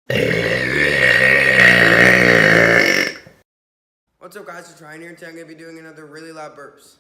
What's up guys, it's Ryan here, and today I'm going to be doing another really loud burps.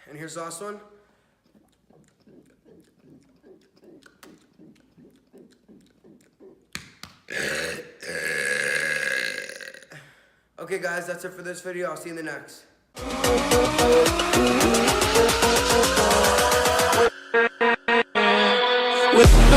And here's the last one. Okay guys, that's it for this video. I'll see you in the next. With